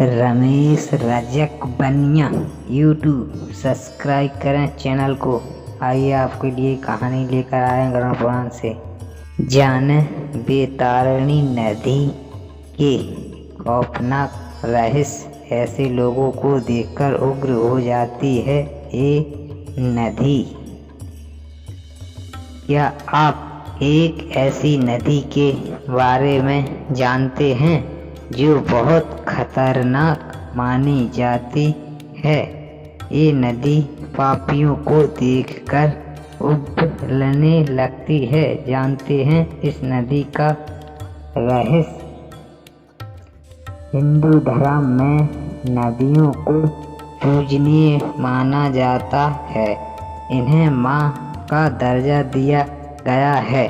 रमेश रजक बनिया YouTube subscribe करें channel को। आइए आपके लिए कहानी लेकर आए हैं गरुड़ पुराण से। जाने बैतरणी नदी के खौफनाक रहस्य ऐसे लोगों को देखकर उग्र हो जाती है। ये नदी, क्या आप एक ऐसी नदी के बारे में जानते हैं जो बहुत खतरनाक मानी जाती है? ये नदी पापियों को देखकर उबलने लगती है। जानते हैं इस नदी का रहस्य? हिंदू धर्म में नदियों को पूजनीय माना जाता है। इन्हें माँ का दर्जा दिया गया है।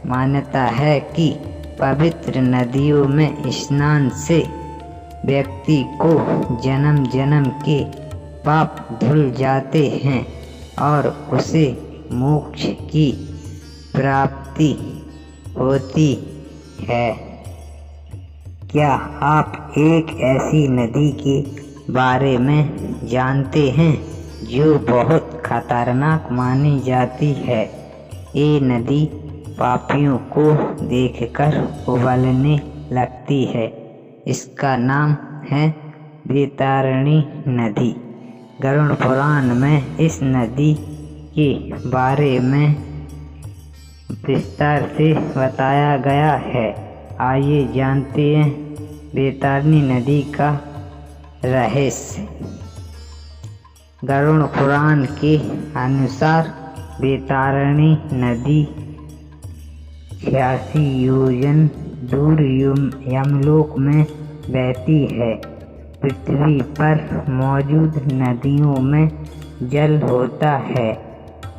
मान्यता है कि पवित्र नदियों में स्नान से व्यक्ति को जन्म जन्म के पाप धुल जाते हैं और उसे मोक्ष की प्राप्ति होती है। क्या आप एक ऐसी नदी के बारे में जानते हैं जो बहुत खतरनाक मानी जाती है? ये नदी पापियों को देखकर उबलने लगती है। इसका नाम है बैतरणी नदी। गरुड़ पुराण में इस नदी के बारे में विस्तार से बताया गया है। आइए जानते हैं बैतरणी नदी का रहस्य। गरुड़ पुराण के अनुसार बैतरणी नदी 86 योजन दूर यमलोक में बहती है। पृथ्वी पर मौजूद नदियों में जल होता है,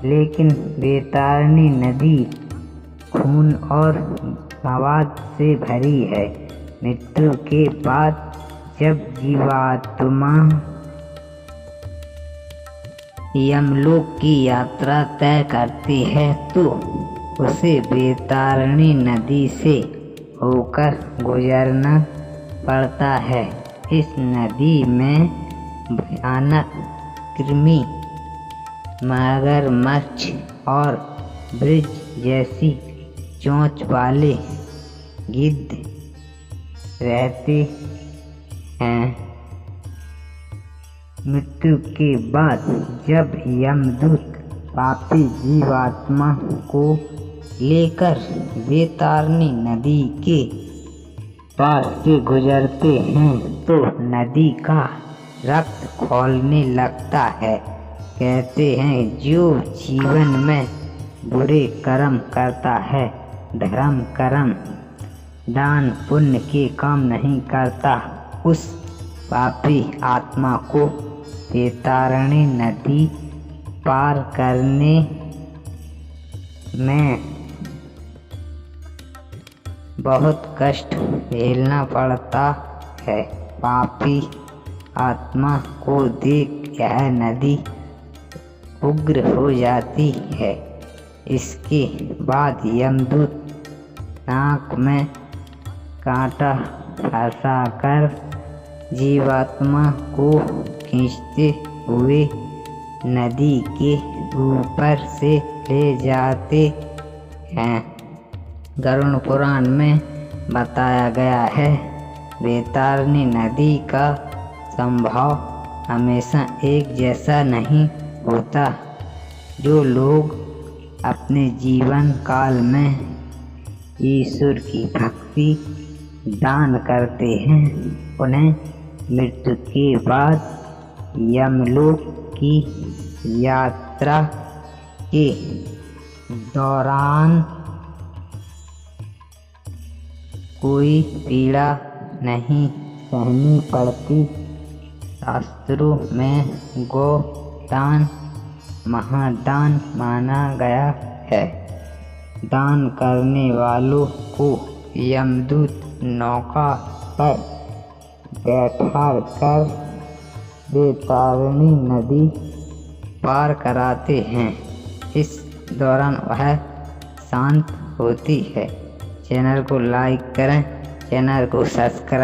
लेकिन बैतरणी नदी खून और मवाद से भरी है। मृत्यु के बाद जब जीवात्मा यमलोक की यात्रा तय करती है तो उसे बैतरणी नदी से होकर गुजरना पड़ता है। इस नदी में भयानक कृमि, मगरमच्छ और ब्रिज जैसी चोंच वाले गिद्ध रहते हैं। मृत्यु के बाद जब यमदूत पापी जीवात्मा को लेकर बैतरणी नदी के पास से गुजरते हैं तो नदी का रक्त खौलने लगता है। कहते हैं जो जीवन में बुरे कर्म करता है, धर्म कर्म, दान पुण्य के काम नहीं करता, उस पापी आत्मा को बैतरणी नदी पार करने में बहुत कष्ट झेलना पड़ता है। पापी आत्मा को देख यह नदी उग्र हो जाती है। इसके बाद यमदूत नाक में कांटा फंसाकर जीवात्मा को खींचते हुए नदी के ऊपर से ले जाते हैं। गरुड़ पुराण में बताया गया है बैतरणी नदी का स्वभाव हमेशा एक जैसा नहीं होता। जो लोग अपने जीवन काल में ईश्वर की भक्ति दान करते हैं उन्हें मृत्यु के बाद यमलोक की यात्रा के दौरान कोई पीड़ा नहीं सहनी पड़ती। शास्त्रों में गोदान महादान माना गया है। दान करने वालों को यमदूत नौका पर बैठा कर बैतरणी नदी पार कराते हैं। इस दौरान वह शांत होती है। चैनल को लाइक करें, चैनल को सब्सक्राइब